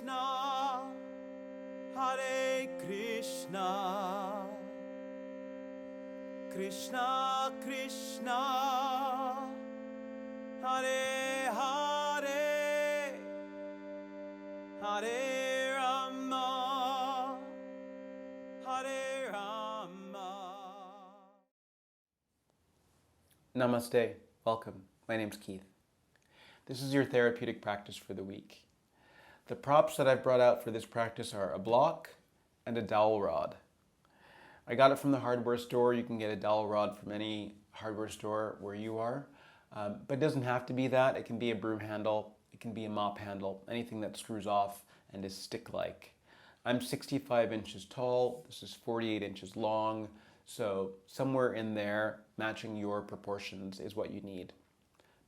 Krishna, Hare Krishna, Krishna Krishna, Hare Hare, Hare Rama, Hare Rama. Namaste. Welcome. My name's Keith. This is your therapeutic practice for the week. The props that I've brought out for this practice are a block and a dowel rod. I got it from the hardware store. You can get a dowel rod from any hardware store where you are. But it doesn't have to be that. It can be a broom handle. It can be a mop handle. Anything that screws off and is stick-like. I'm 65 inches tall. This is 48 inches long. So somewhere in there, matching your proportions is what you need.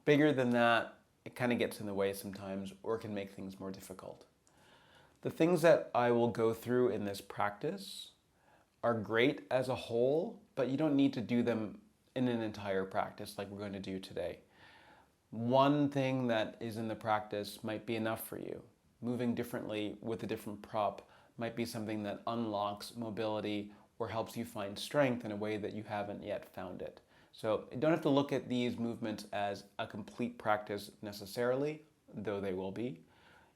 Bigger than that, it kind of gets in the way sometimes or can make things more difficult. The things that I will go through in this practice are great as a whole, but you don't need to do them in an entire practice like we're going to do today. One thing that is in the practice might be enough for you. Moving differently with a different prop might be something that unlocks mobility or helps you find strength in a way that you haven't yet found it. So you don't have to look at these movements as a complete practice necessarily, though they will be.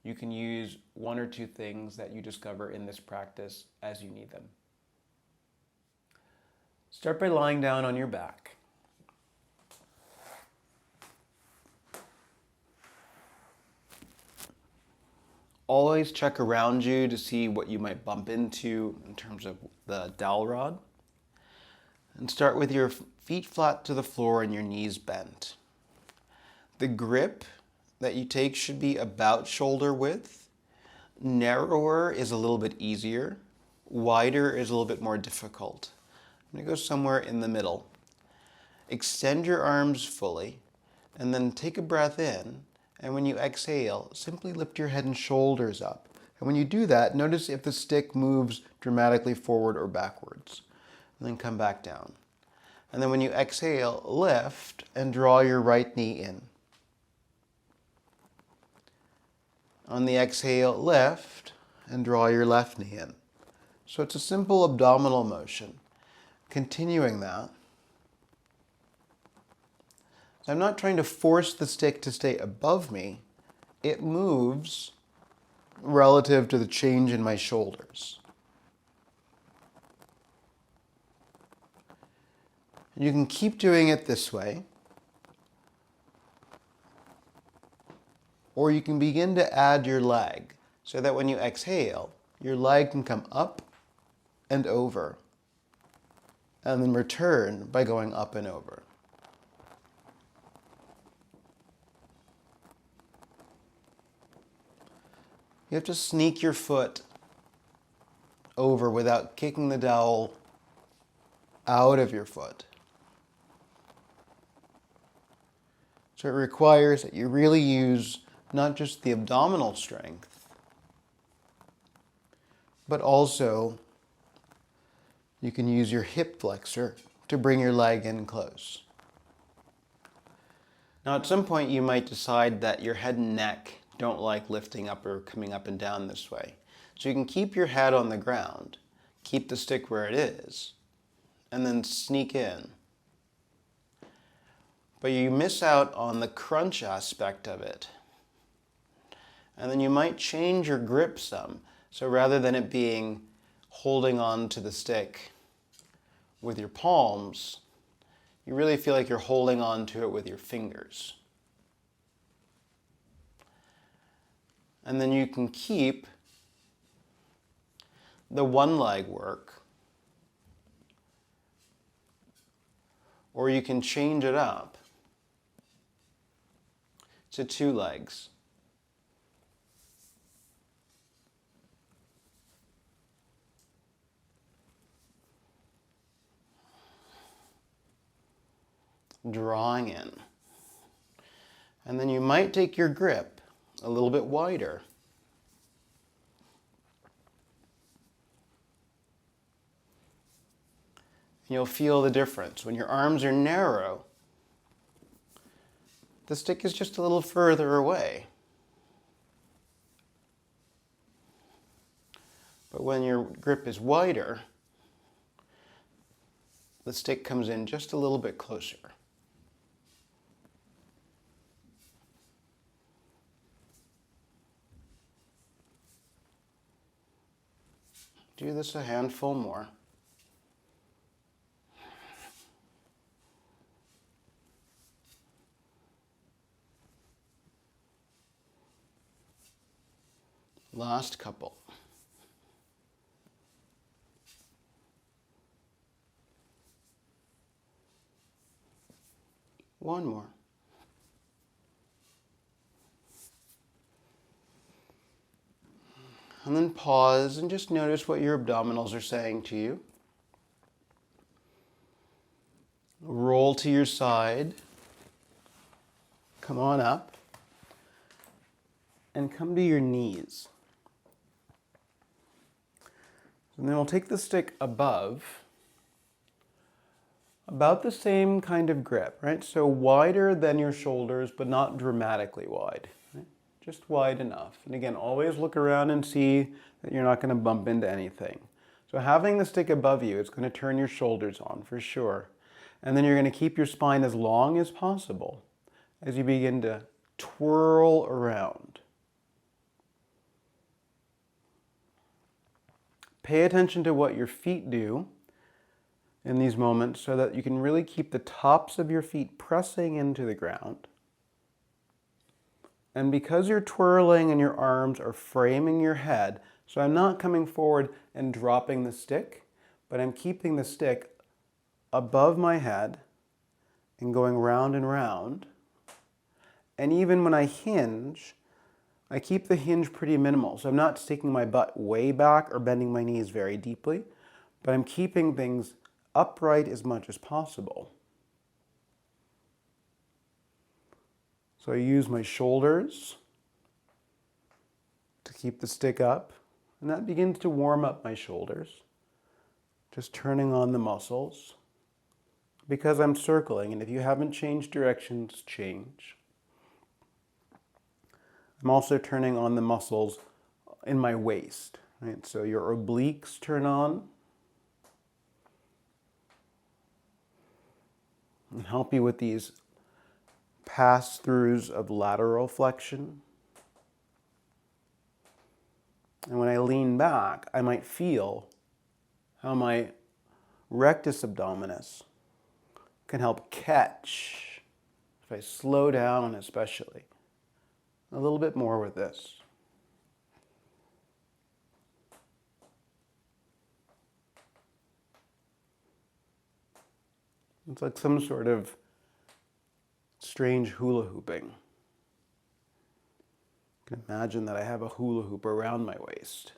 You can use one or two things that you discover in this practice as you need them. Start by lying down on your back. Always check around you to see what you might bump into in terms of the dowel rod. And start with your feet flat to the floor and your knees bent. The grip that you take should be about shoulder width. Narrower is a little bit easier. Wider is a little bit more difficult. I'm going to go somewhere in the middle. Extend your arms fully and then take a breath in. And when you exhale, simply lift your head and shoulders up. And when you do that, notice if the stick moves dramatically forward or backwards. And then come back down. And then when you exhale, lift and draw your right knee in. On the exhale, lift and draw your left knee in. So it's a simple abdominal motion. Continuing that. So I'm not trying to force the stick to stay above me. It moves relative to the change in my shoulders. You can keep doing it this way, or you can begin to add your leg so that when you exhale, your leg can come up and over, and then return by going up and over. You have to sneak your foot over without kicking the dowel out of your foot. So it requires that you really use not just the abdominal strength, but also you can use your hip flexor to bring your leg in close. Now at some point you might decide that your head and neck don't like lifting up or coming up and down this way. So you can keep your head on the ground, keep the stick where it is, and then sneak in. But you miss out on the crunch aspect of it. And then you might change your grip some. So rather than it being holding on to the stick with your palms, you really feel like you're holding on to it with your fingers. And then you can keep the one leg work, or you can change it up to two legs. Drawing in. And then you might take your grip a little bit wider. You'll feel the difference. When your arms are narrow, the stick is just a little further away. But when your grip is wider, the stick comes in just a little bit closer. Do this a handful more. Last couple. One more. And then pause and just notice what your abdominals are saying to you. Roll to your side. Come on up. And come to your knees. And then we'll take the stick above. About the same kind of grip, right? So wider than your shoulders, but not dramatically wide. Right? Just wide enough. And again, always look around and see that you're not going to bump into anything. So having the stick above you, it's going to turn your shoulders on for sure. And then you're going to keep your spine as long as possible as you begin to twirl around. Pay attention to what your feet do in these moments so that you can really keep the tops of your feet pressing into the ground. And because you're twirling and your arms are framing your head, so I'm not coming forward and dropping the stick, but I'm keeping the stick above my head and going round and round. And even when I hinge, I keep the hinge pretty minimal. So I'm not sticking my butt way back or bending my knees very deeply, but I'm keeping things upright as much as possible. So I use my shoulders to keep the stick up, and that begins to warm up my shoulders, just turning on the muscles, because I'm circling, and if you haven't changed directions, change. I'm also turning on the muscles in my waist, right? So your obliques turn on and help you with these pass-throughs of lateral flexion. And when I lean back, I might feel how my rectus abdominis can help catch, if I slow down especially, a little bit more with this. It's like some sort of strange hula hooping. You can imagine that I have a hula hoop around my waist.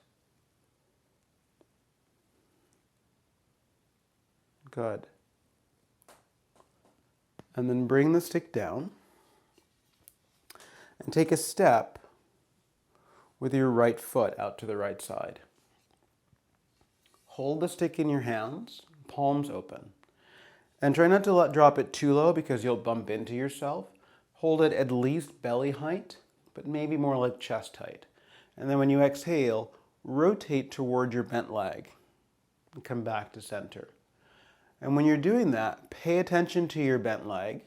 Good. And then bring the stick down and take a step with your right foot out to the right side. Hold the stick in your hands, palms open. And try not to drop it too low because you'll bump into yourself. Hold it at least belly height, but maybe more like chest height. And then when you exhale, rotate toward your bent leg and come back to center. And when you're doing that, pay attention to your bent leg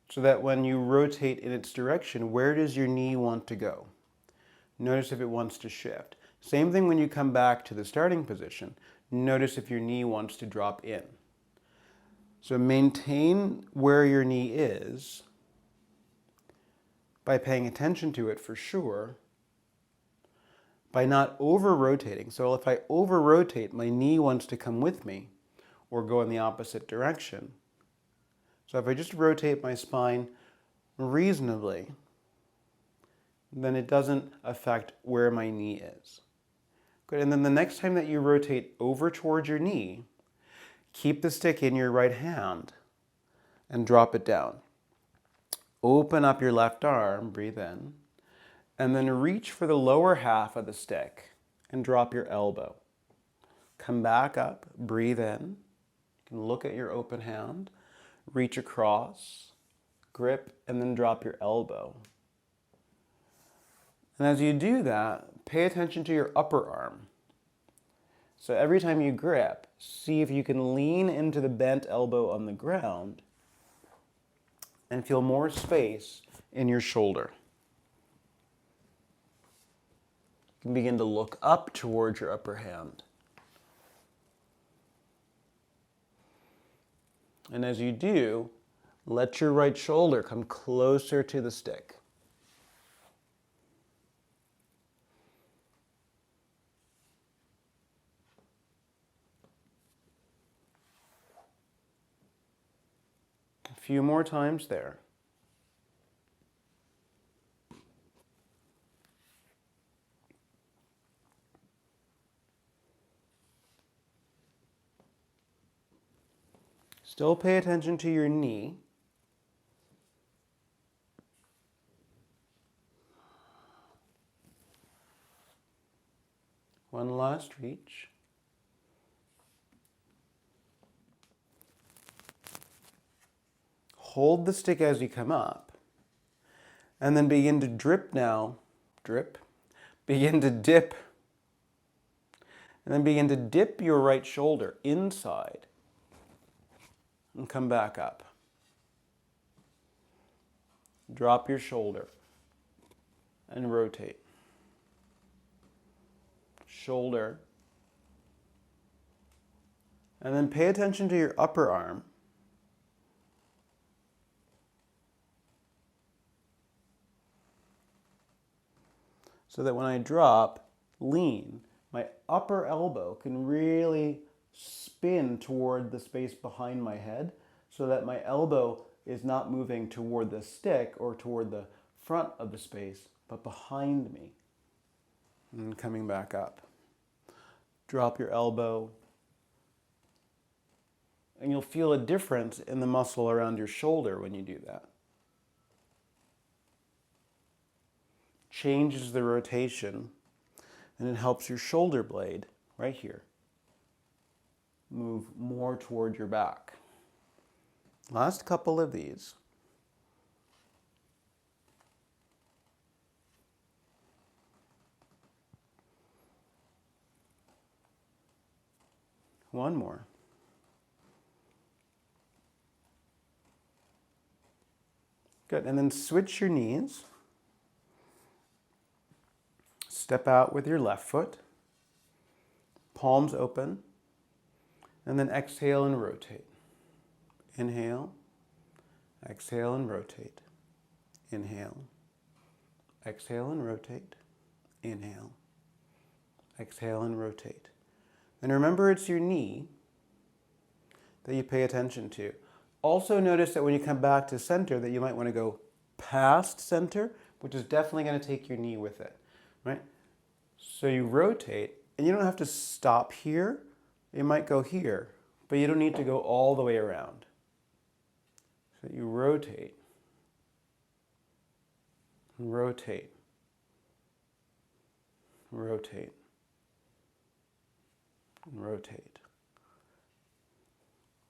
so that when you rotate in its direction, where does your knee want to go? Notice if it wants to shift. Same thing when you come back to the starting position. Notice if your knee wants to drop in. So maintain where your knee is by paying attention to it for sure, by not over-rotating. So if I over-rotate, my knee wants to come with me or go in the opposite direction. So if I just rotate my spine reasonably, then it doesn't affect where my knee is. Good. And then the next time that you rotate over towards your knee, keep the stick in your right hand and drop it down. Open up your left arm, breathe in, and then reach for the lower half of the stick and drop your elbow. Come back up, breathe in. You can look at your open hand, reach across, grip, and then drop your elbow. And as you do that, pay attention to your upper arm. So every time you grip, see if you can lean into the bent elbow on the ground and feel more space in your shoulder. You can begin to look up towards your upper hand. And as you do, let your right shoulder come closer to the stick. A few more times there. Still pay attention to your knee. One last reach. Hold the stick as you come up. And then begin to drip now. Drip. Begin to dip. And then begin to dip your right shoulder inside. And come back up. Drop your shoulder. And rotate. Shoulder. And then pay attention to your upper arm. So that when I drop, lean, my upper elbow can really spin toward the space behind my head so that my elbow is not moving toward the stick or toward the front of the space, but behind me. And coming back up. Drop your elbow. And you'll feel a difference in the muscle around your shoulder when you do that. Changes the rotation, and it helps your shoulder blade, right here, move more toward your back. Last couple of these. One more. Good, and then switch your knees. Step out with your left foot, palms open, and then exhale and rotate. Inhale, exhale and rotate. Inhale, exhale and rotate. Inhale, exhale and rotate. And remember, it's your knee that you pay attention to. Also notice that when you come back to center that you might want to go past center, which is definitely going to take your knee with it, right? So you rotate, and you don't have to stop here. You might go here, but you don't need to go all the way around. So you rotate, rotate, rotate, rotate,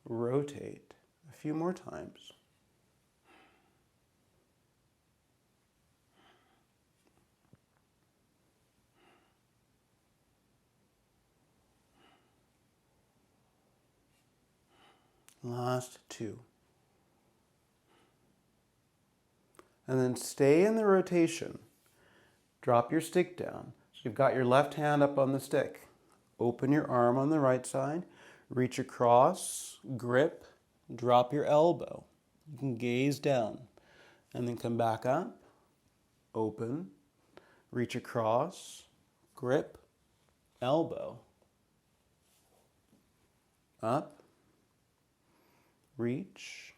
rotate. A few more times. Last two. And then stay in the rotation. Drop your stick down. So you've got your left hand up on the stick. Open your arm on the right side. Reach across, grip, drop your elbow. You can gaze down. And then come back up. Open, reach across, grip, elbow. Up. Reach,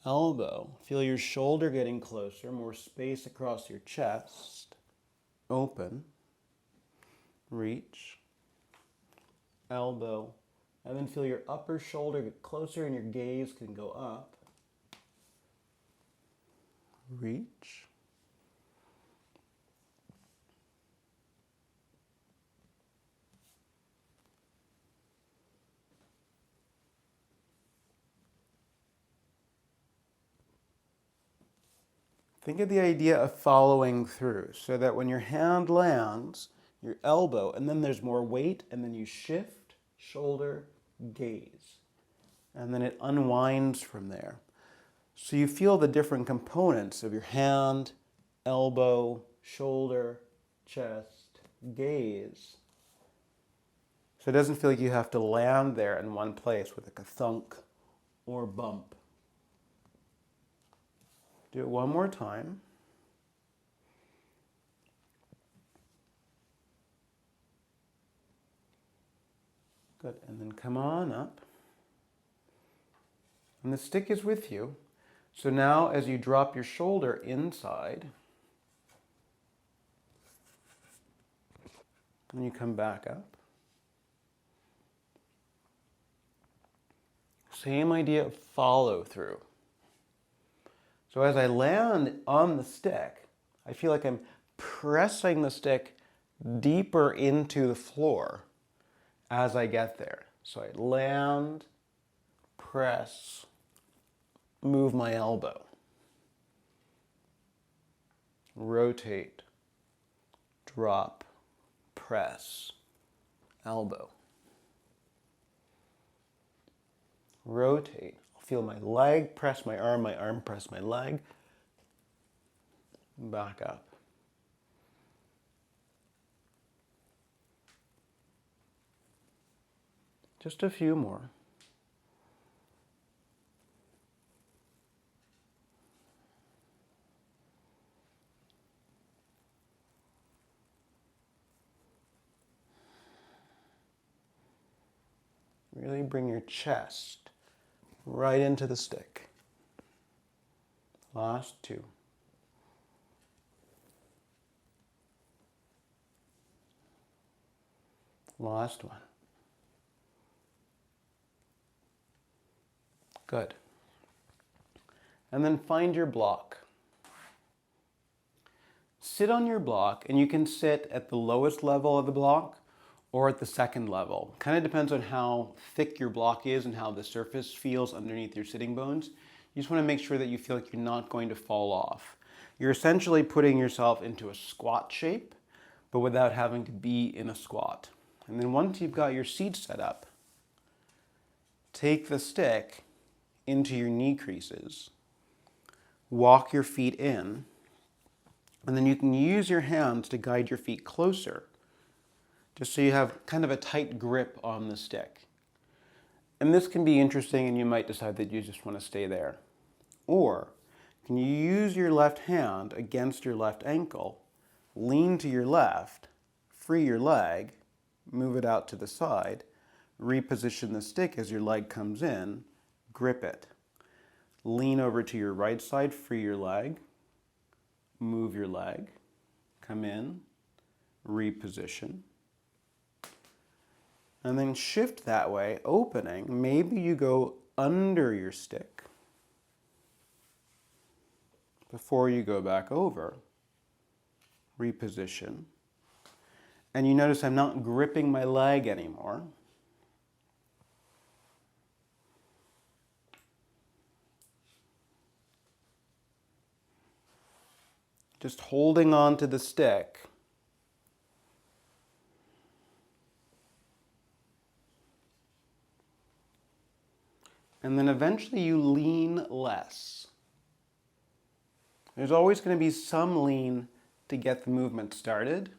elbow. Feel your shoulder getting closer, more space across your chest. Open, reach, elbow. And then feel your upper shoulder get closer and your gaze can go up. Reach. Think of the idea of following through so that when your hand lands, your elbow, and then there's more weight, and then you shift, shoulder, gaze. And then it unwinds from there. So you feel the different components of your hand, elbow, shoulder, chest, gaze. So it doesn't feel like you have to land there in one place with like a thunk or bump. Do it one more time. Good, and then come on up. And the stick is with you. So now as you drop your shoulder inside, and you come back up. Same idea of follow through. So as I land on the stick, I feel like I'm pressing the stick deeper into the floor as I get there. So I land, press, move my elbow, rotate, drop, press, elbow. Rotate. I'll feel my leg press my arm press my leg. Back up. Just a few more. Really bring your chest right into the stick. Last two. Last one. Good. And then find your block. Sit on your block, and you can sit at the lowest level of the block or at the second level. Kind of depends on how thick your block is and how the surface feels underneath your sitting bones. You just want to make sure that you feel like you're not going to fall off. You're essentially putting yourself into a squat shape, but without having to be in a squat. And then once you've got your seat set up, take the stick into your knee creases, walk your feet in, and then you can use your hands to guide your feet closer, just so you have kind of a tight grip on the stick. And this can be interesting, and you might decide that you just want to stay there. Or can you use your left hand against your left ankle, lean to your left, free your leg, move it out to the side, reposition the stick as your leg comes in, grip it. Lean over to your right side, free your leg, move your leg, come in, reposition. And then shift that way, opening. Maybe you go under your stick before you go back over. Reposition. And you notice I'm not gripping my leg anymore. Just holding on to the stick. And then eventually you lean less. There's always going to be some lean to get the movement started.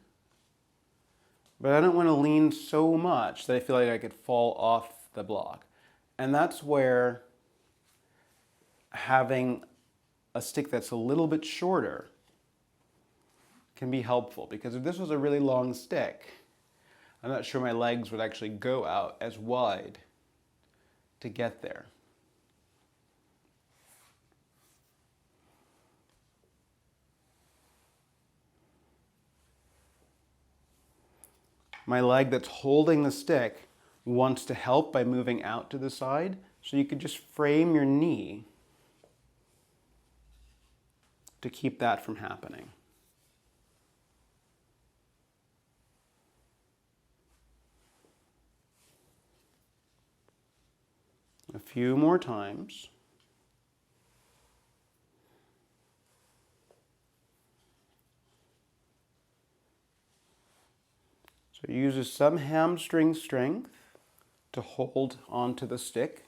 But I don't want to lean so much that I feel like I could fall off the block. And that's where having a stick that's a little bit shorter can be helpful. Because if this was a really long stick, I'm not sure my legs would actually go out as wide to get there. My leg that's holding the stick wants to help by moving out to the side, so you could just frame your knee to keep that from happening. A few more times. So it uses some hamstring strength to hold onto the stick.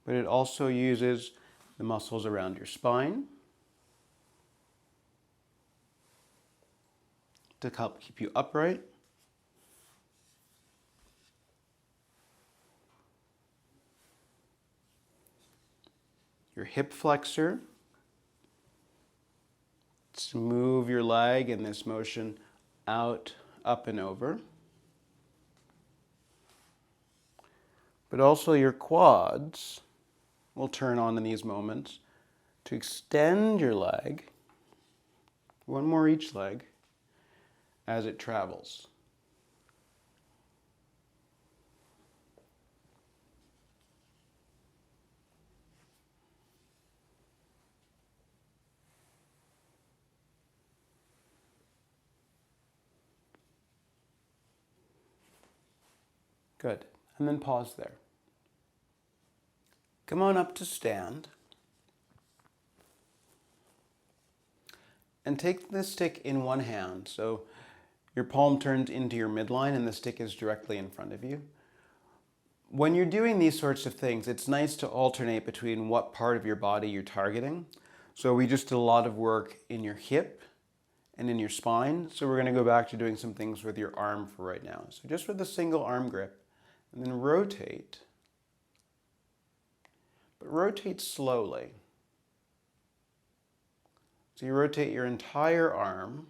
But it also uses the muscles around your spine to help keep you upright. Your hip flexor to move your leg in this motion out, up, and over. But also your quads will turn on in these moments to extend your leg, one more each leg, as it travels. Good. And then pause there. Come on up to stand. And take the stick in one hand. So your palm turns into your midline and the stick is directly in front of you. When you're doing these sorts of things, it's nice to alternate between what part of your body you're targeting. So we just did a lot of work in your hip and in your spine. So we're going to go back to doing some things with your arm for right now. So just with a single arm grip, and then rotate. But rotate slowly. So you rotate your entire arm,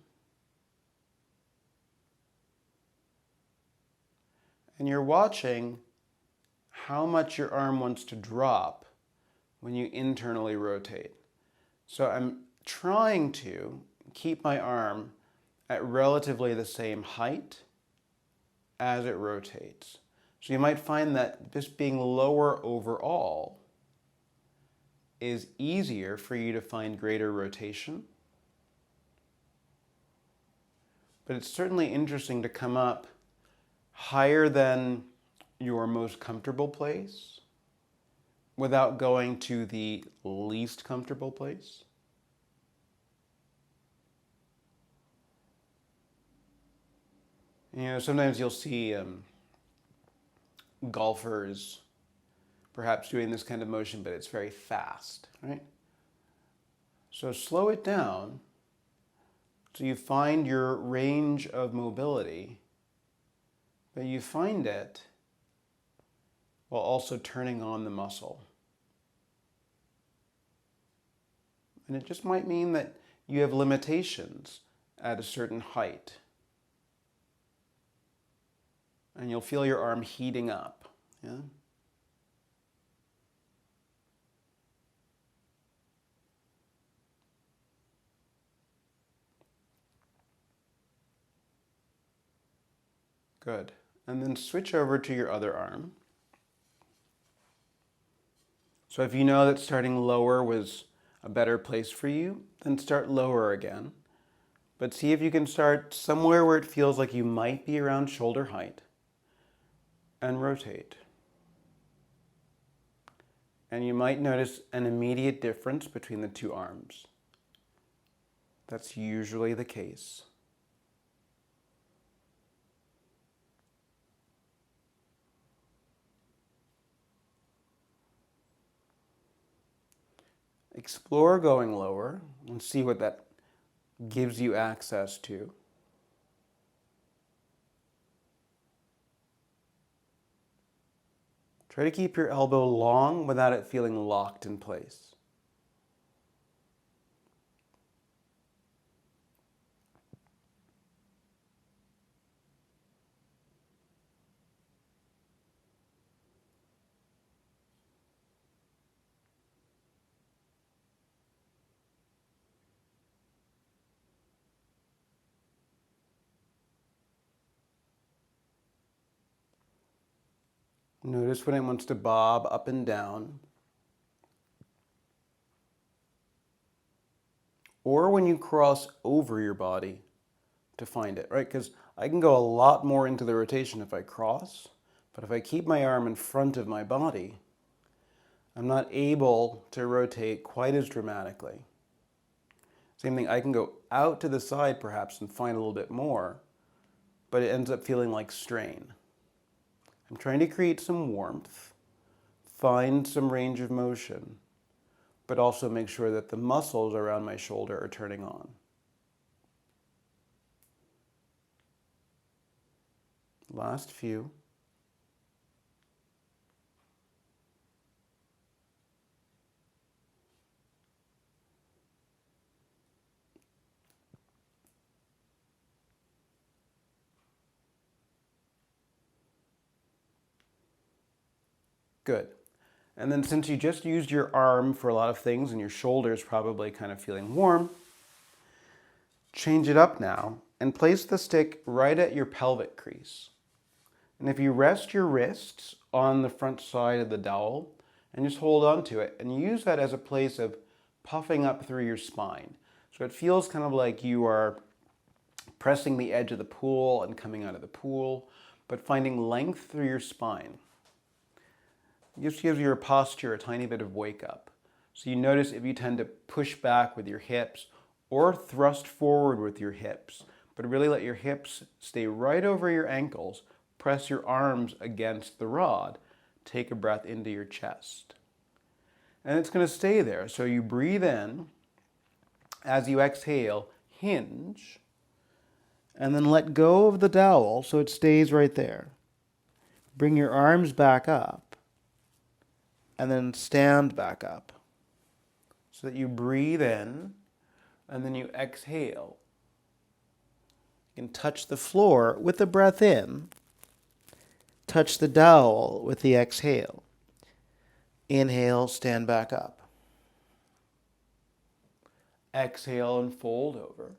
and you're watching how much your arm wants to drop when you internally rotate. So I'm trying to keep my arm at relatively the same height as it rotates. So you might find that just being lower overall is easier for you to find greater rotation. But it's certainly interesting to come up higher than your most comfortable place without going to the least comfortable place. You know, sometimes you'll see golfers perhaps doing this kind of motion, but it's very fast, right? So slow it down so you find your range of mobility, but you find it while also turning on the muscle. And it just might mean that you have limitations at a certain height. And you'll feel your arm heating up. Yeah? Good. And then switch over to your other arm. So if you know that starting lower was a better place for you, then start lower again. But see if you can start somewhere where it feels like you might be around shoulder height. And rotate. And you might notice an immediate difference between the two arms. That's usually the case. Explore going lower and see what that gives you access to. Try to keep your elbow long without it feeling locked in place. Notice when it wants to bob up and down. or when you cross over your body to find it, right? Because I can go a lot more into the rotation if I cross, but if I keep my arm in front of my body, I'm not able to rotate quite as dramatically. Same thing, I can go out to the side perhaps and find a little bit more, but it ends up feeling like strain. I'm trying to create some warmth, find some range of motion, but also make sure that the muscles around my shoulder are turning on. Last few. Good. And then since you just used your arm for a lot of things and your shoulder is probably kind of feeling warm, change it up now and place the stick right at your pelvic crease. And if you rest your wrists on the front side of the dowel and just hold on to it and use that as a place of puffing up through your spine. So it feels kind of like you are pressing the edge of the pool and coming out of the pool, but finding length through your spine. It just gives your posture a tiny bit of wake up. So you notice if you tend to push back with your hips or thrust forward with your hips, but really let your hips stay right over your ankles, press your arms against the rod, take a breath into your chest. And it's going to stay there. So you breathe in, as you exhale, hinge, and then let go of the dowel so it stays right there. Bring your arms back up, and then stand back up so that you breathe in and then you exhale. You can touch the floor with the breath in, touch the dowel with the exhale. Inhale, stand back up. Exhale and fold over.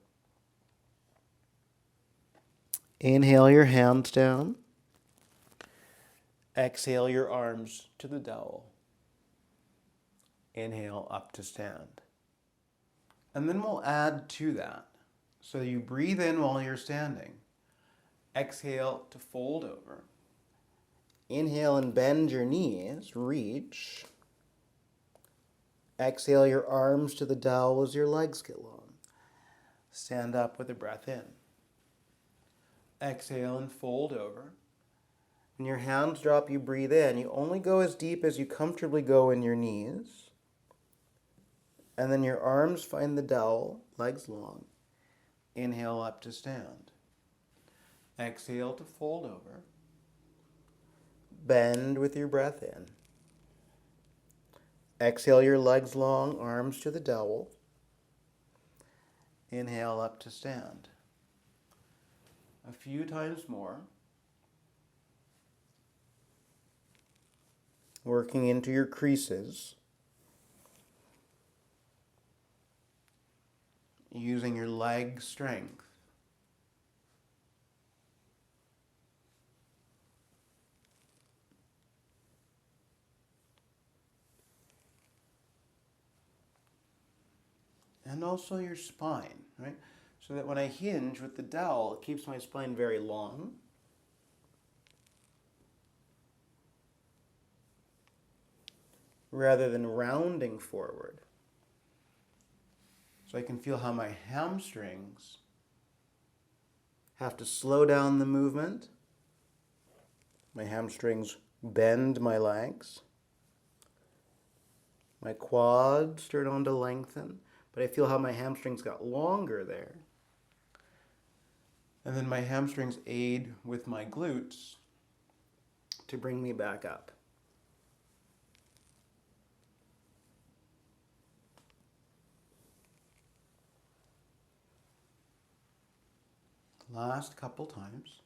Inhale your hands down. Exhale your arms to the dowel. Inhale up to stand. And then we'll add to that. So you breathe in while you're standing. Exhale to fold over. Inhale and bend your knees, reach. Exhale your arms to the dowel as your legs get long. Stand up with a breath in. Exhale and fold over. When your hands drop, you breathe in. You only go as deep as you comfortably go in your knees. And then your arms find the dowel, legs long. Inhale up to stand. Exhale to fold over. Bend with your breath in. Exhale your legs long, arms to the dowel. Inhale up to stand. A few times more. Working into your creases. Using your leg strength. And also your spine, right? So that when I hinge with the dowel, it keeps my spine very long. Rather than rounding forward. So I can feel how my hamstrings have to slow down the movement. My hamstrings bend my legs. My quads start on to lengthen, but I feel how my hamstrings got longer there. And then my hamstrings aid with my glutes to bring me back up. Last couple times.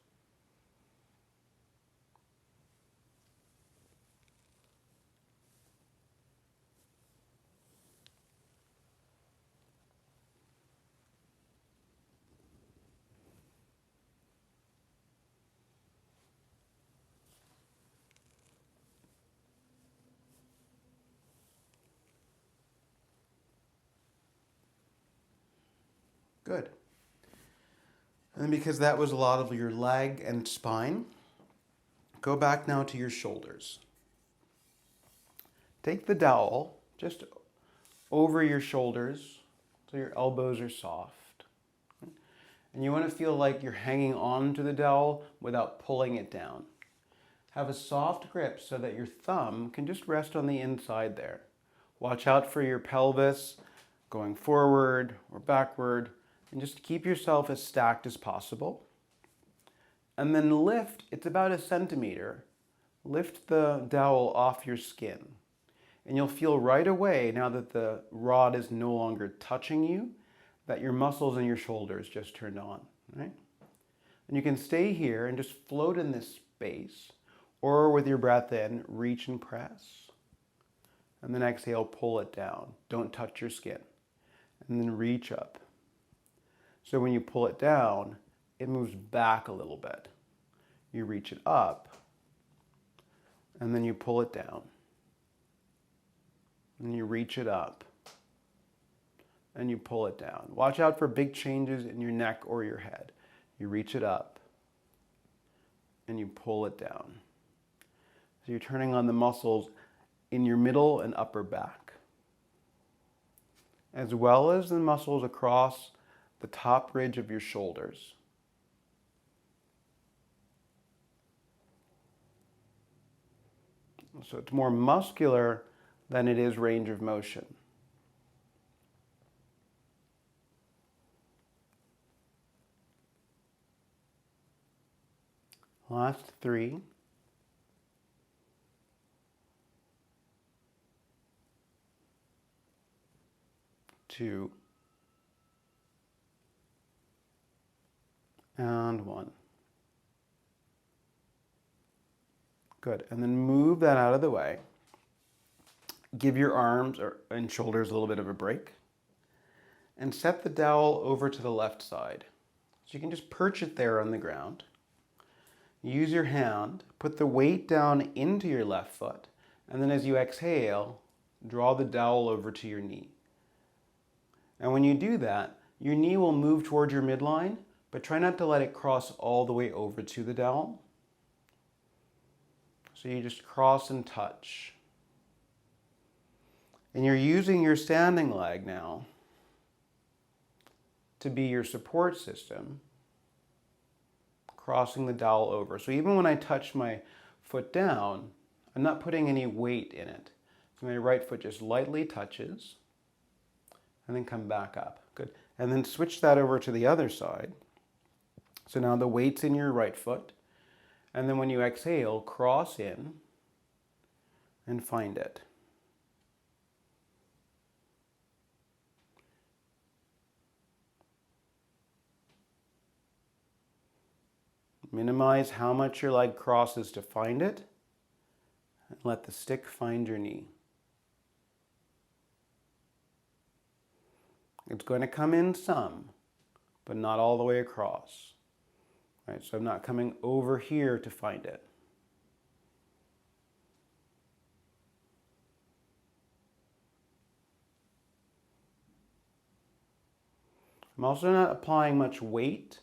Good. And because that was a lot of your leg and spine, go back now to your shoulders. Take the dowel just over your shoulders so your elbows are soft. And you want to feel like you're hanging on to the dowel without pulling it down. Have a soft grip so that your thumb can just rest on the inside there. Watch out for your pelvis going forward or backward, and just keep yourself as stacked as possible. And then lift, it's about 1 centimeter. Lift the dowel off your skin. And you'll feel right away, now that the rod is no longer touching you, that your muscles in your shoulders just turned on, right? And you can stay here and just float in this space, or with your breath in, reach and press. And then exhale, pull it down. Don't touch your skin. And then reach up. So when you pull it down, it moves back a little bit. You reach it up, and then you pull it down. And you reach it up, and you pull it down. Watch out for big changes in your neck or your head. You reach it up, and you pull it down. So you're turning on the muscles in your middle and upper back, as well as the muscles across the top ridge of your shoulders. So it's more muscular than it is range of motion. Last 3. 2. And 1. Good. And then move that out of the way. Give your arms and shoulders a little bit of a break. And set the dowel over to the left side. So you can just perch it there on the ground. Use your hand, put the weight down into your left foot, and then as you exhale, draw the dowel over to your knee. And when you do that, your knee will move towards your midline, but try not to let it cross all the way over to the dowel. So you just cross and touch. And you're using your standing leg now to be your support system, crossing the dowel over. So even when I touch my foot down, I'm not putting any weight in it. So my right foot just lightly touches, and then come back up. Good. And then switch that over to the other side. So now the weight's in your right foot. And then when you exhale, cross in and find it. Minimize how much your leg crosses to find it, and let the stick find your knee. It's going to come in some, but not all the way across. Right, so I'm not coming over here to find it. I'm also not applying much weight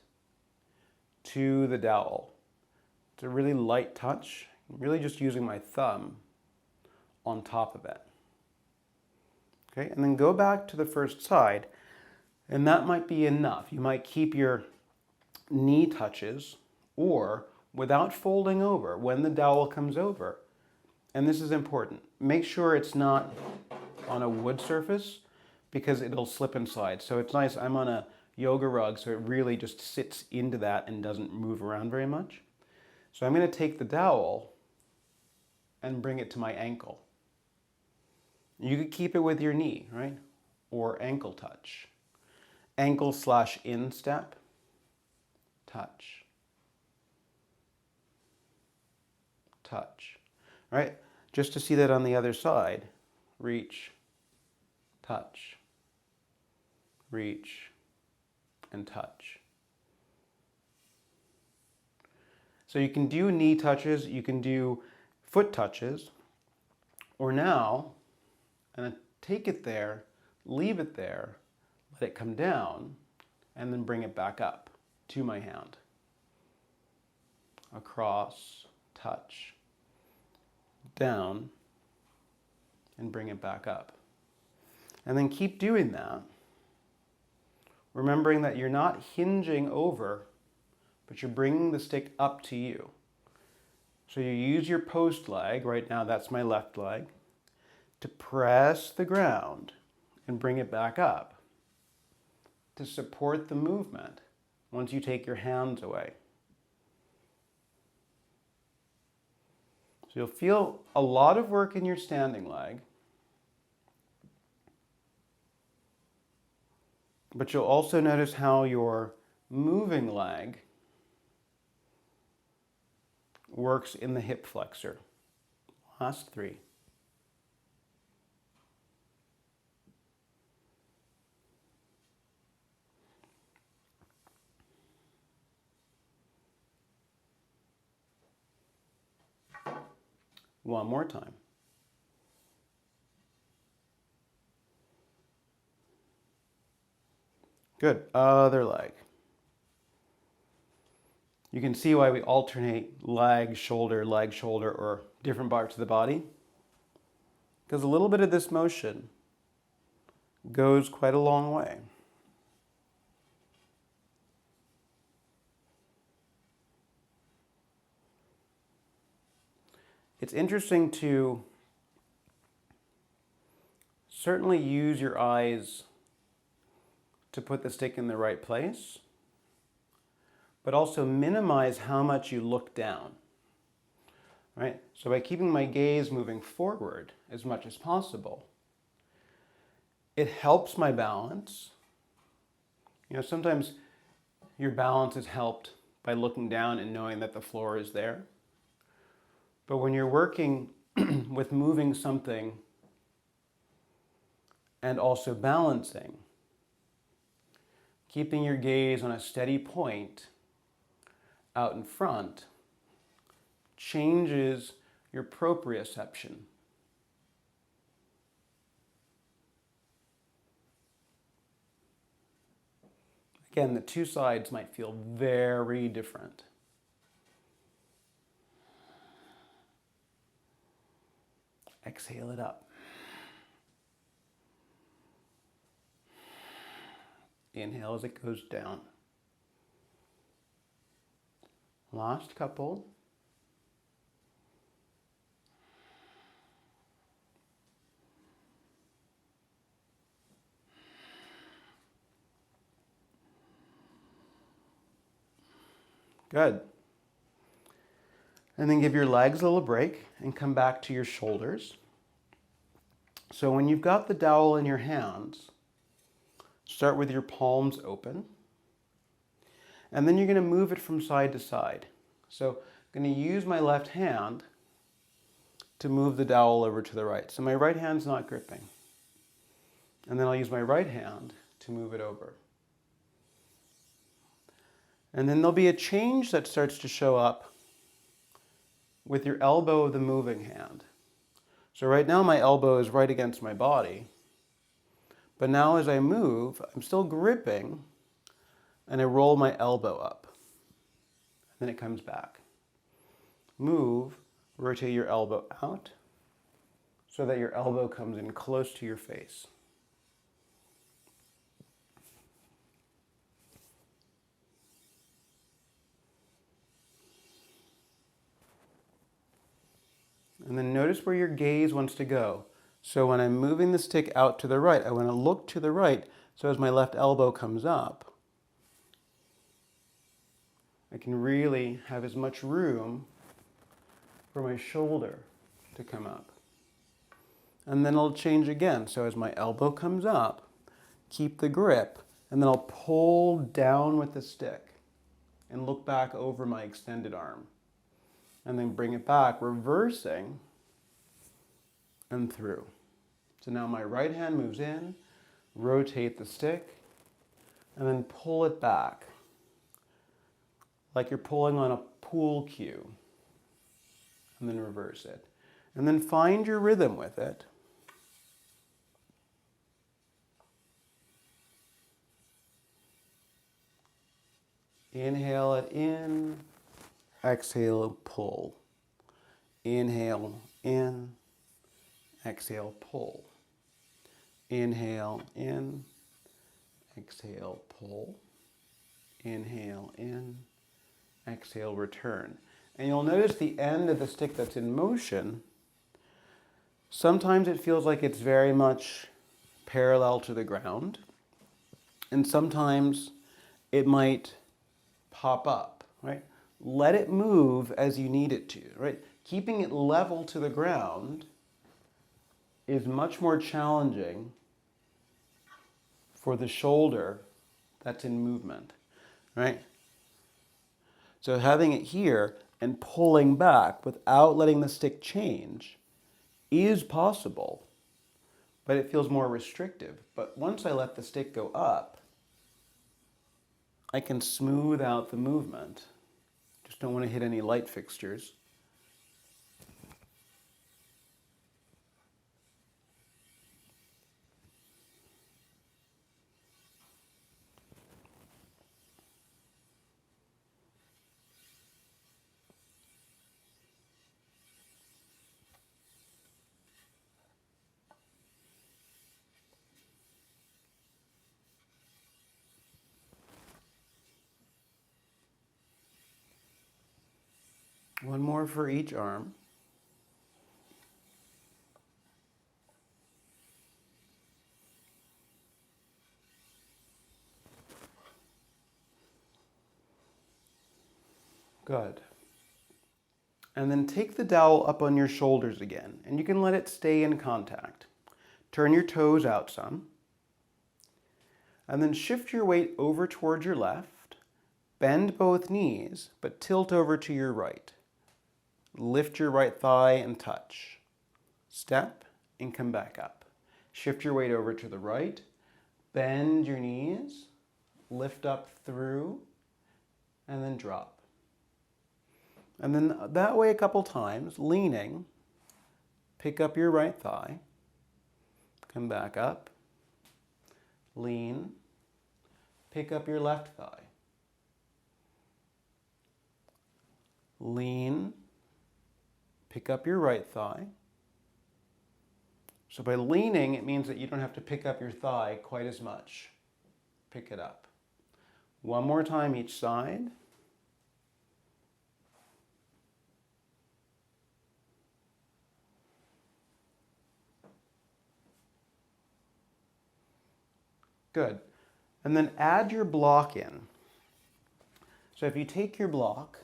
to the dowel. It's a really light touch. I'm really just using my thumb on top of it. Okay, and then go back to the first side, and that might be enough. You might keep your knee touches, or without folding over, when the dowel comes over, and this is important, make sure it's not on a wood surface because it'll slip and slide. So it's nice, I'm on a yoga rug, so it really just sits into that and doesn't move around very much. So I'm going to take the dowel and bring it to my ankle. You could keep it with your knee, right? Or ankle touch. Ankle / instep, touch. Touch. Right? Just to see that on the other side, reach, touch, reach, and touch. So you can do knee touches, you can do foot touches, or now, and take it there, leave it there, let it come down, and then bring it back up to my hand. Across, touch, down, and bring it back up. And then keep doing that, remembering that you're not hinging over, but you're bringing the stick up to you. So you use your post leg, right now that's my left leg, to press the ground and bring it back up to support the movement once you take your hands away. So you'll feel a lot of work in your standing leg, but you'll also notice how your moving leg works in the hip flexor. Last 3. One more time. Good. Other leg. You can see why we alternate leg, shoulder, or different parts of the body. Because a little bit of this motion goes quite a long way. It's interesting to certainly use your eyes to put the stick in the right place, but also minimize how much you look down, right? So by keeping my gaze moving forward as much as possible, it helps my balance. You know, sometimes your balance is helped by looking down and knowing that the floor is there. But when you're working with moving something and also balancing, keeping your gaze on a steady point out in front changes your proprioception. Again, the two sides might feel very different. Exhale it up. Inhale as it goes down. Last couple. Good. And then give your legs a little break and come back to your shoulders. So when you've got the dowel in your hands, start with your palms open. And then you're going to move it from side to side. So I'm going to use my left hand to move the dowel over to the right. So my right hand's not gripping. And then I'll use my right hand to move it over. And then there'll be a change that starts to show up with your elbow of the moving hand. So right now my elbow is right against my body, but now as I move, I'm still gripping, and I roll my elbow up. Then it comes back. Move, rotate your elbow out so that your elbow comes in close to your face. And then notice where your gaze wants to go. So when I'm moving the stick out to the right, I want to look to the right, so as my left elbow comes up, I can really have as much room for my shoulder to come up. And then I'll change again. So as my elbow comes up, keep the grip, and then I'll pull down with the stick and look back over my extended arm. And then bring it back, reversing and through. So now my right hand moves in, rotate the stick, and then pull it back like you're pulling on a pool cue, and then reverse it. And then find your rhythm with it. Inhale it in, exhale, pull. Inhale in, exhale, pull. Inhale in, exhale, pull. Inhale in, exhale, return. And you'll notice the end of the stick that's in motion, sometimes it feels like it's very much parallel to the ground, and sometimes it might pop up, right? Let it move as you need it to, right? Keeping it level to the ground is much more challenging for the shoulder that's in movement, right? So having it here and pulling back without letting the stick change is possible, but it feels more restrictive. But once I let the stick go up, I can smooth out the movement. Just don't want to hit any light fixtures. One more for each arm. Good. And then take the dowel up on your shoulders again, and you can let it stay in contact. Turn your toes out some, and then shift your weight over towards your left. Bend both knees, but tilt over to your right. Lift your right thigh and touch. Step and come back up. Shift your weight over to the right. Bend your knees, lift up through, and then drop. And then that way a couple times, leaning, pick up your right thigh, come back up, lean, pick up your left thigh, lean, pick up your right thigh. So by leaning, it means that you don't have to pick up your thigh quite as much. Pick it up. One more time each side. Good. And then add your block in. So if you take your block,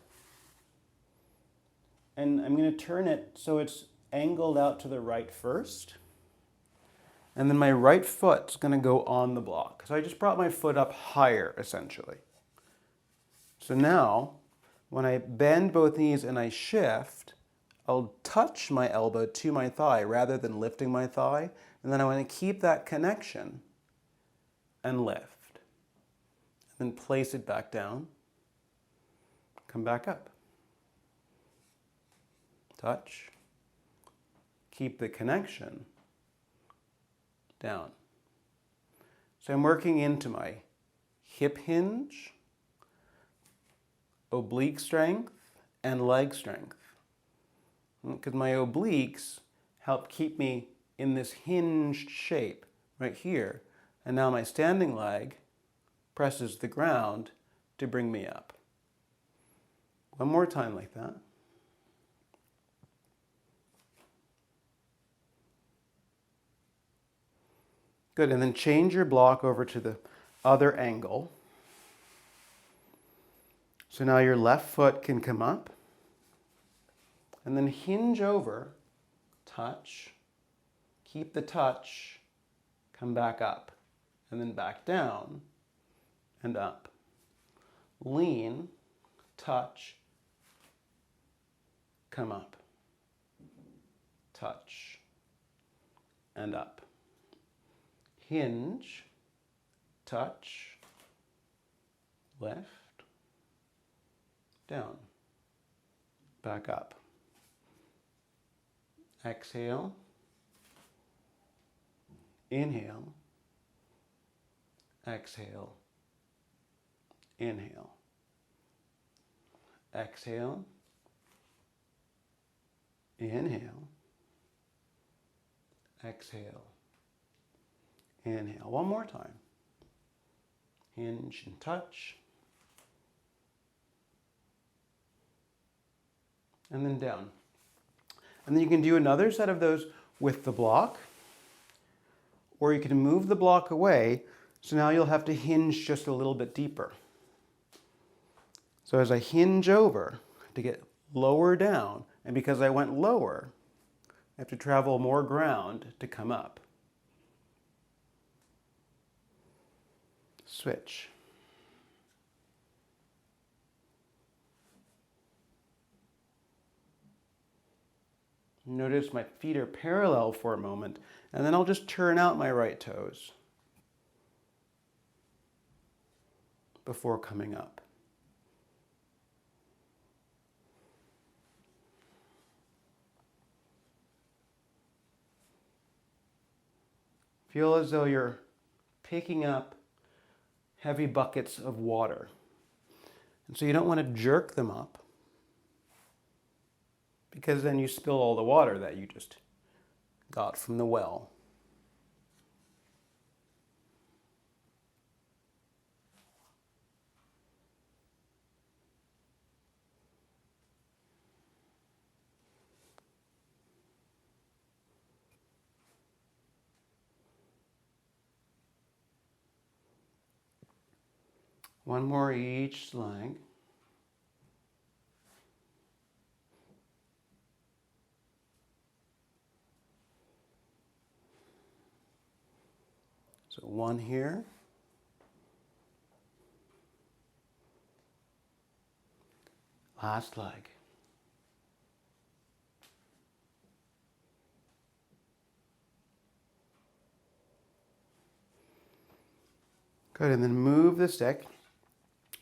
and I'm going to turn it so it's angled out to the right first, and then my right foot's going to go on the block. So I just brought my foot up higher, essentially. So now, when I bend both knees and I shift, I'll touch my elbow to my thigh rather than lifting my thigh, and then I want to keep that connection and lift. And then place it back down. Come back up. Touch. Keep the connection down. So I'm working into my hip hinge, oblique strength, and leg strength. Because my obliques help keep me in this hinged shape right here. And now my standing leg presses the ground to bring me up. One more time like that. Good, and then change your block over to the other angle. So now your left foot can come up, and then hinge over, touch, keep the touch, come back up, and then back down and up. Lean, touch, come up, touch, and up. Hinge, touch, lift, down, back up. Exhale, inhale, exhale, inhale. Exhale. Inhale. Exhale. Inhale. One more time. Hinge and touch. And then down. And then you can do another set of those with the block, or you can move the block away, so now you'll have to hinge just a little bit deeper. So as I hinge over to get lower down, and because I went lower, I have to travel more ground to come up. Switch. Notice my feet are parallel for a moment, and then I'll just turn out my right toes before coming up. Feel as though you're picking up heavy buckets of water. And so you don't want to jerk them up, because then you spill all the water that you just got from the well. One more each leg. So one here. Last leg. Good, and then move the stick.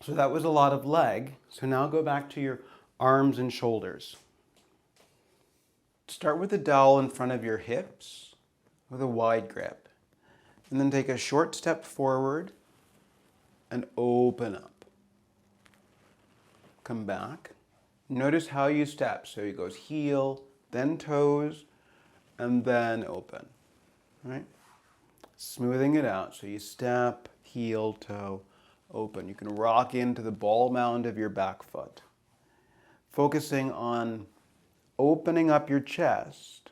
So that was a lot of leg. So now go back to your arms and shoulders. Start with the dowel in front of your hips with a wide grip. And then take a short step forward and open up. Come back. Notice how you step. So it goes heel, then toes, and then open. Right? Smoothing it out. So you step, heel, toe, open. You can rock into the ball mound of your back foot. Focusing on opening up your chest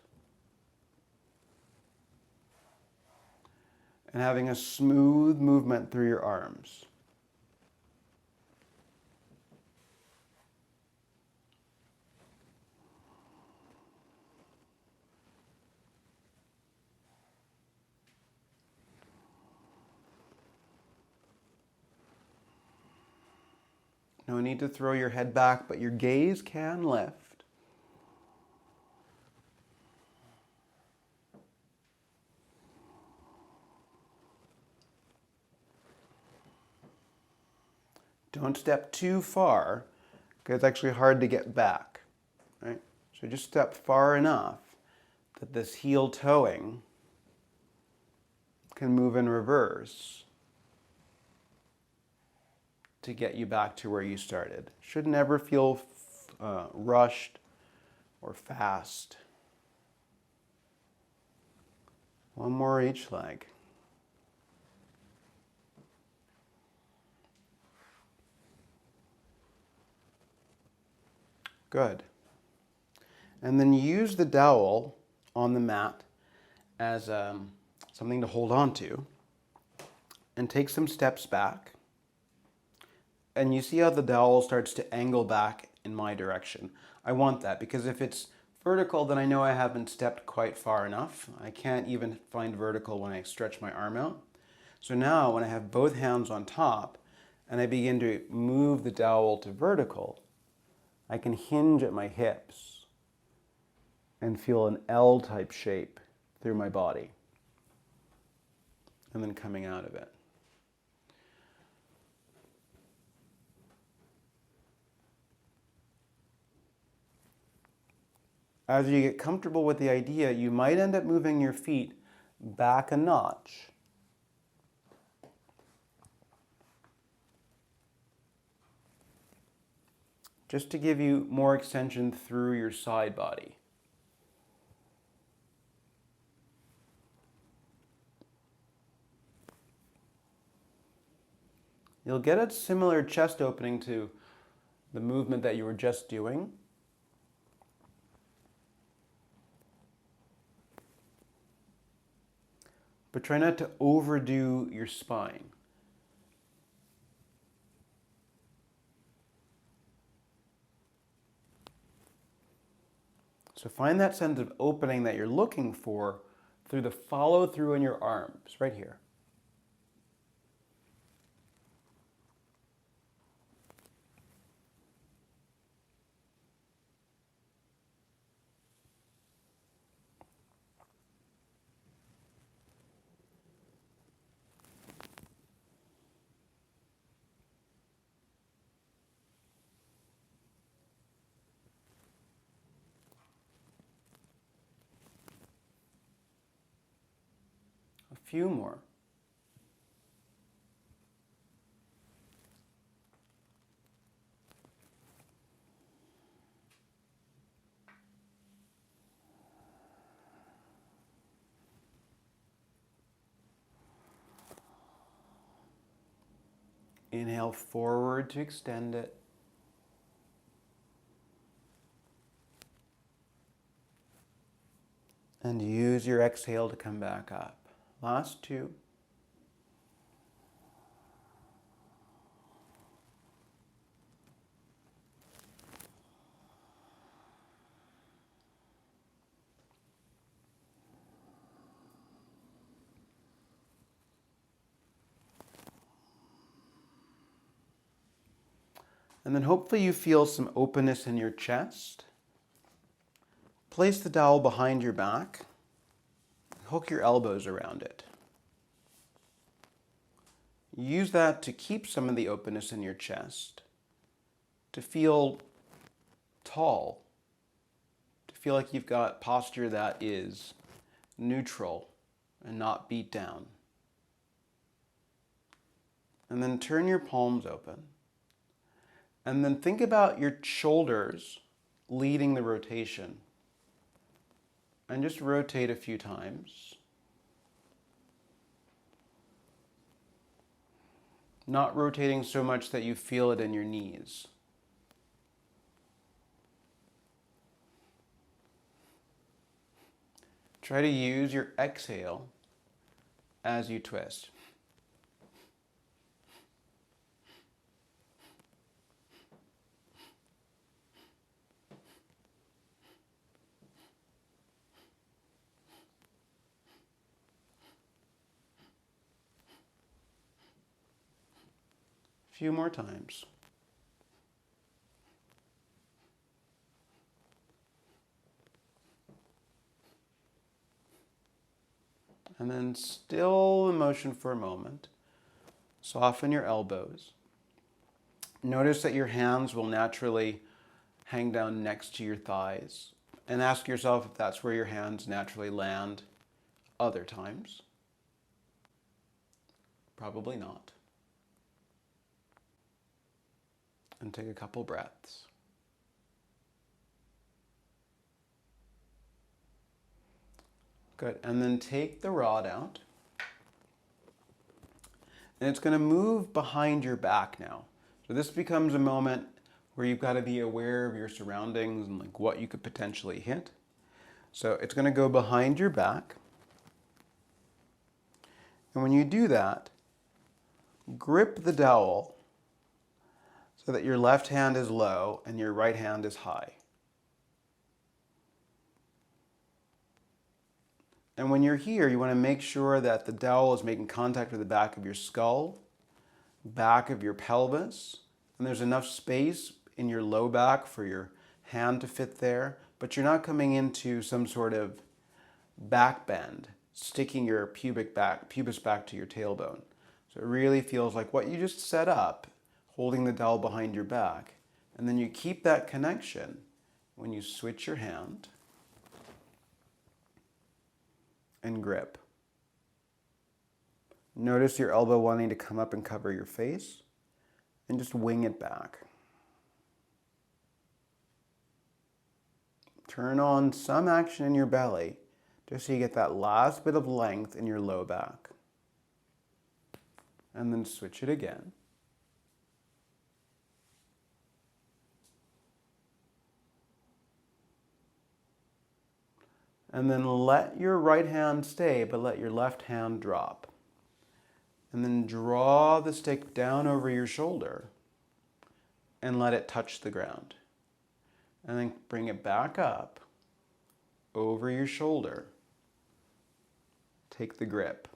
and having a smooth movement through your arms. No need to throw your head back, but your gaze can lift. Don't step too far, because it's actually hard to get back, right? So just step far enough that this heel toeing can move in reverse to get you back to where you started. Should never feel rushed or fast. One more each leg. Good. And then use the dowel on the mat as something to hold on to, and take some steps back. And you see how the dowel starts to angle back in my direction. I want that, because if it's vertical, then I know I haven't stepped quite far enough. I can't even find vertical when I stretch my arm out. So now when I have both hands on top and I begin to move the dowel to vertical, I can hinge at my hips and feel an L-type shape through my body, and then coming out of it. As you get comfortable with the idea, you might end up moving your feet back a notch. just to give you more extension through your side body. You'll get a similar chest opening to the movement that you were just doing. But try not to overdo your spine. So find that sense of opening that you're looking for through the follow through in your arms, right here. A few more. Inhale forward to extend it. And use your exhale to come back up. Last two. And then hopefully you feel some openness in your chest. Place the dowel behind your back. Hook your elbows around it. Use that to keep some of the openness in your chest, to feel tall, to feel like you've got posture that is neutral and not beat down. And then turn your palms open. And then think about your shoulders leading the rotation. And just rotate a few times. Not rotating so much that you feel it in your knees. Try to use your exhale as you twist. A few more times. And then still the motion for a moment. Soften your elbows. Notice that your hands will naturally hang down next to your thighs. And ask yourself if that's where your hands naturally land other times. Probably not. And take a couple breaths. Good. And then take the rod out. And it's going to move behind your back now. So this becomes a moment where you've got to be aware of your surroundings and like what you could potentially hit. So it's going to go behind your back. And when you do that, grip the dowel so that your left hand is low and your right hand is high. And when you're here, you want to make sure that the dowel is making contact with the back of your skull, back of your pelvis, and there's enough space in your low back for your hand to fit there, but you're not coming into some sort of back bend, sticking your pubis back to your tailbone. So it really feels like what you just set up, holding the dowel behind your back, and then you keep that connection when you switch your hand and grip. Notice your elbow wanting to come up and cover your face, and just wing it back. Turn on some action in your belly just so you get that last bit of length in your low back. And then switch it again. And then let your right hand stay, but let your left hand drop. And then draw the stick down over your shoulder and let it touch the ground. And then bring it back up over your shoulder. Take the grip.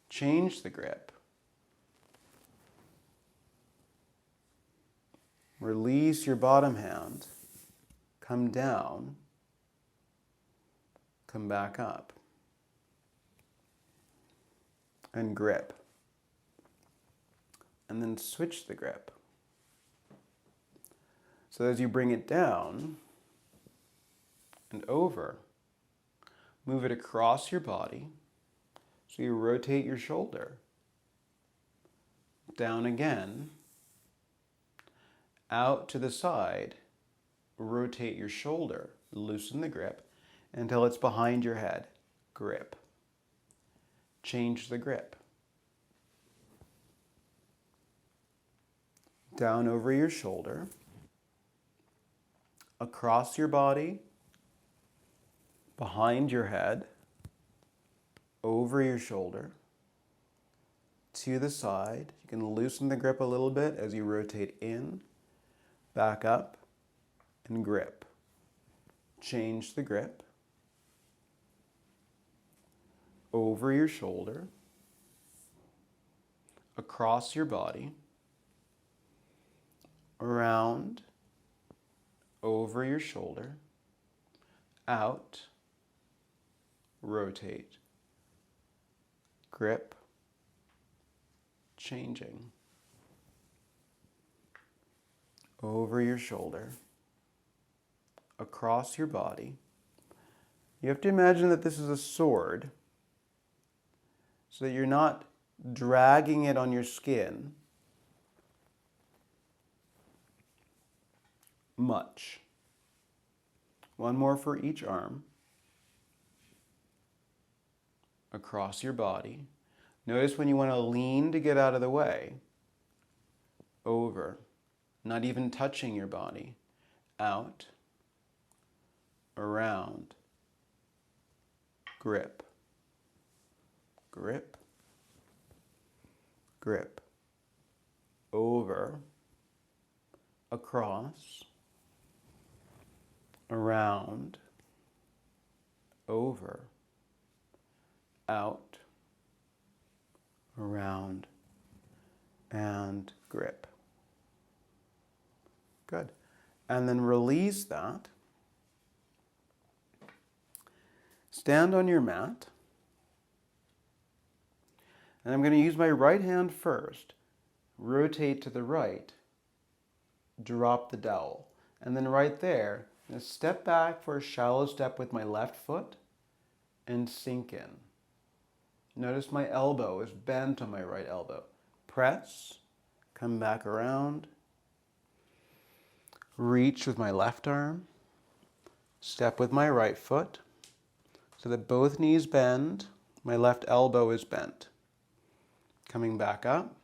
Change the grip. Release your bottom hand. Come down. Come back up. And grip. And then switch the grip. So as you bring it down and over, move it across your body. So you rotate your shoulder. Down again. Out to the side. Rotate your shoulder. Loosen the grip until it's behind your head. Grip. Change the grip. Down over your shoulder. Across your body. Behind your head. Over your shoulder. To the side. You can loosen the grip a little bit as you rotate in. Back up. And grip. Change the grip. Over your shoulder, across your body, around, over your shoulder, out, rotate, grip, changing, over your shoulder, across your body. You have to imagine that this is a sword, so that you're not dragging it on your skin much. One more for each arm. Across your body. Notice when you want to lean to get out of the way. Over. Not even touching your body. Out. Around. Grip. Grip, grip, over, across, around, over, out, around, and grip. Good. And then release that. Stand on your mat. And I'm going to use my right hand first, rotate to the right, drop the dowel. And then right there, I'm going to step back for a shallow step with my left foot and sink in. Notice my elbow is bent on my right elbow. Press, come back around, reach with my left arm, step with my right foot so that both knees bend, my left elbow is bent. Coming back up.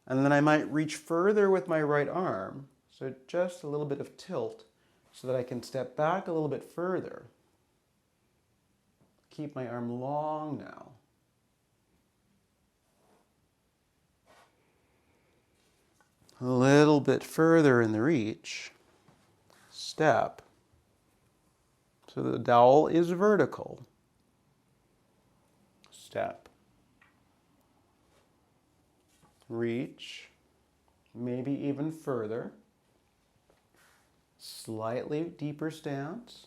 And then I might reach further with my right arm, so just a little bit of tilt, so that I can step back a little bit further. Keep my arm long now. A little bit further in the reach. Step. So the dowel is vertical. Step. Reach, maybe even further, slightly deeper stance,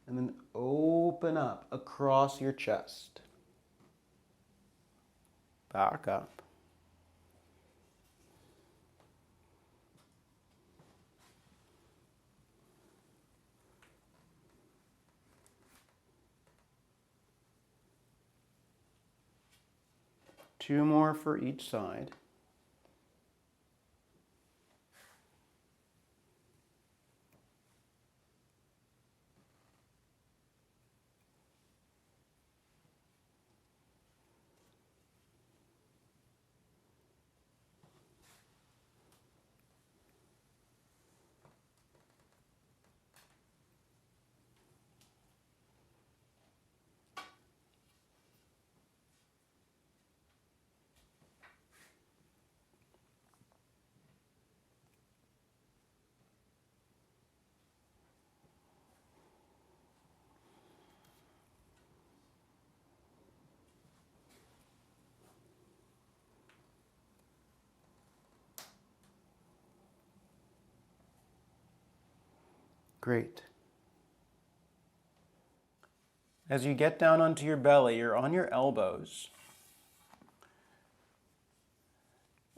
and then open up across your chest. Back up. Two more for each side. Great. As you get down onto your belly, you're on your elbows.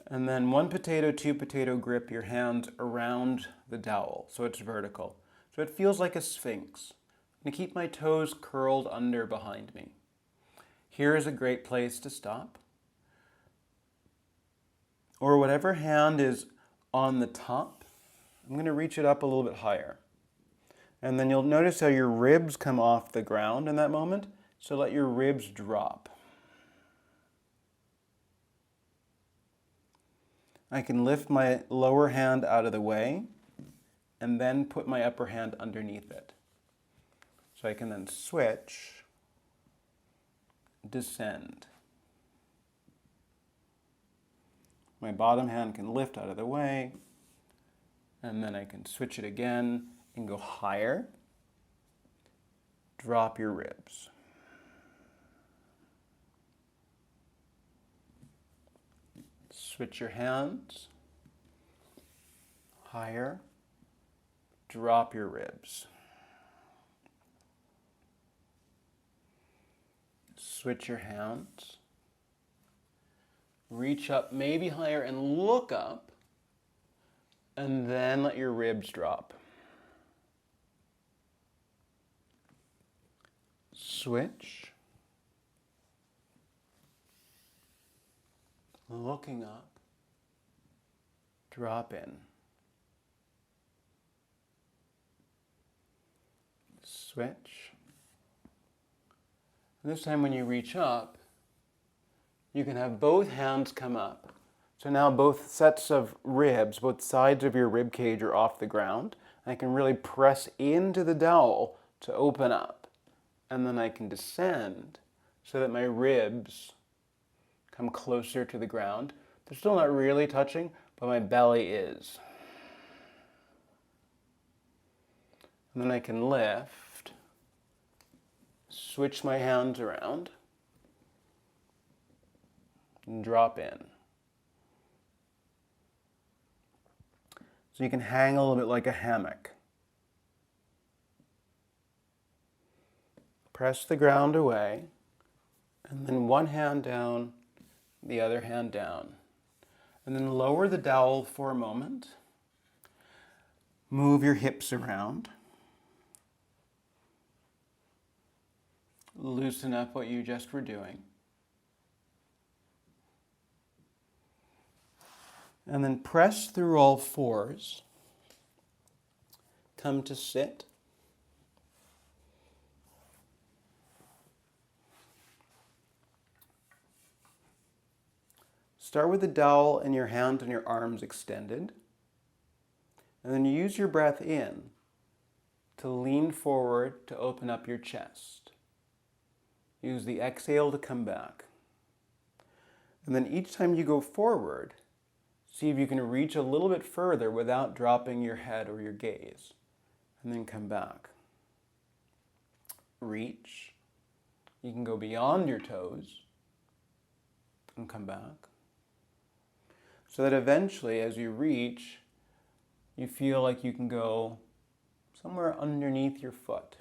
And then 1 potato, 2 potato grip your hands around the dowel so it's vertical. So it feels like a sphinx. I'm going to keep my toes curled under behind me. Here is a great place to stop. Or whatever hand is on the top, I'm going to reach it up a little bit higher. And then you'll notice how your ribs come off the ground in that moment. So let your ribs drop. I can lift my lower hand out of the way and then put my upper hand underneath it. So I can then switch, descend. My bottom hand can lift out of the way, and then I can switch it again and go higher. Drop your ribs. Switch your hands. Higher. Drop your ribs. Switch your hands. Reach up, maybe higher, and look up. And then let your ribs drop. Switch. Looking up. Drop in. Switch. And this time when you reach up, you can have both hands come up. So now both sets of ribs, both sides of your rib cage are off the ground. I can really press into the dowel to open up. And then I can descend so that my ribs come closer to the ground. They're still not really touching, but my belly is. And then I can lift, switch my hands around, and drop in. So you can hang a little bit like a hammock. Press the ground away, and then one hand down, the other hand down. And then lower the dowel for a moment. Move your hips around. Loosen up what you just were doing. And then press through all fours. Come to sit. Start with the dowel and your hand and your arms extended. And then use your breath in to lean forward to open up your chest. Use the exhale to come back. And then each time you go forward, see if you can reach a little bit further without dropping your head or your gaze. And then come back. Reach. You can go beyond your toes and come back. So that eventually, as you reach, you feel like you can go somewhere underneath your foot.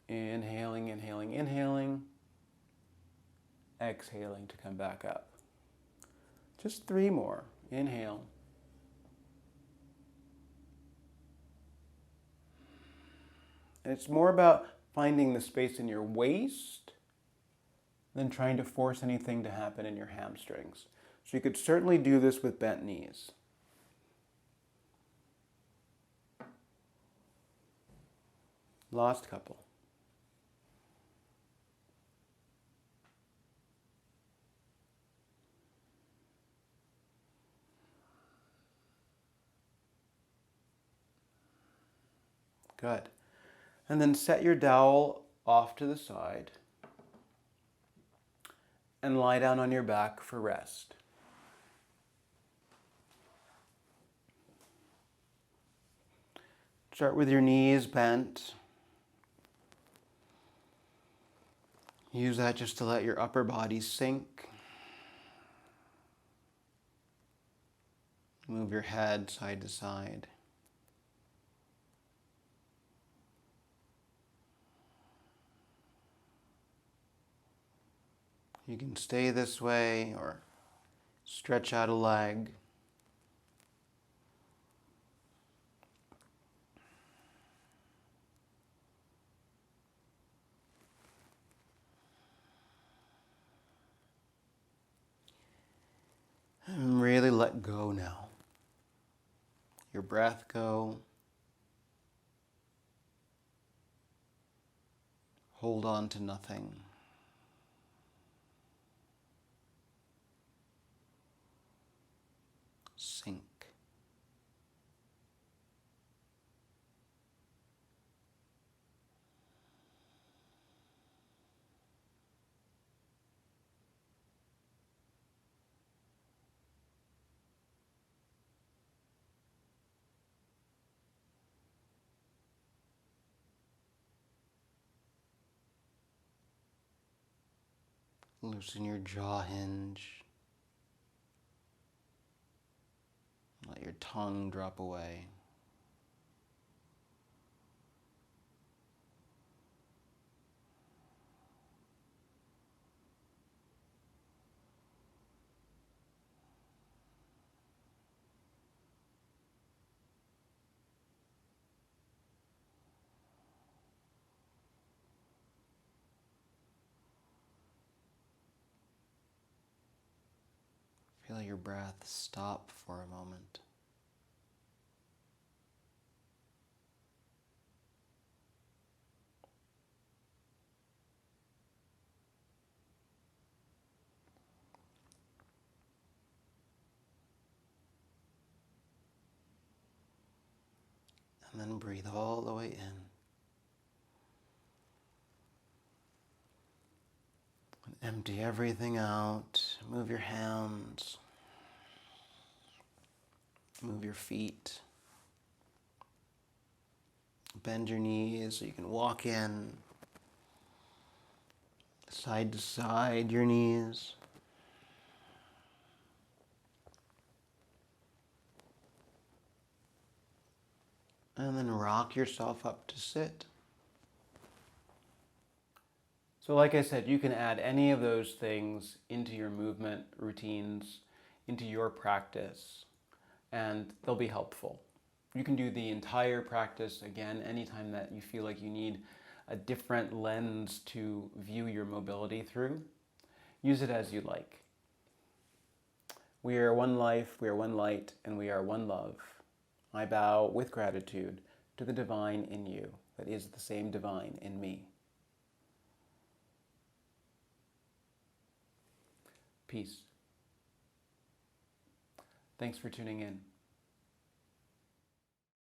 Inhaling, inhaling, inhaling. Exhaling to come back up. Just 3 more. Inhale. And it's more about finding the space in your waist than trying to force anything to happen in your hamstrings. So you could certainly do this with bent knees. Last couple. Good. And then set your dowel off to the side and lie down on your back for rest. Start with your knees bent. Use that just to let your upper body sink. Move your head side to side. You can stay this way or stretch out a leg. And really let go now. Your breath go. Hold on to nothing. Sink. Loosen your jaw hinge. Let your tongue drop away. Feel your breath stop for a moment. And then breathe all the way in. And empty everything out. Move your hands. Move your feet. Bend your knees so you can walk in. Side to side, your knees. And then rock yourself up to sit. So like I said, you can add any of those things into your movement routines, into your practice, and they'll be helpful. You can do the entire practice again anytime that you feel like you need a different lens to view your mobility through. Use it as you like. We are one life, we are one light, and we are one love. I bow with gratitude to the divine in you that is the same divine in me. Peace. Thanks for tuning in.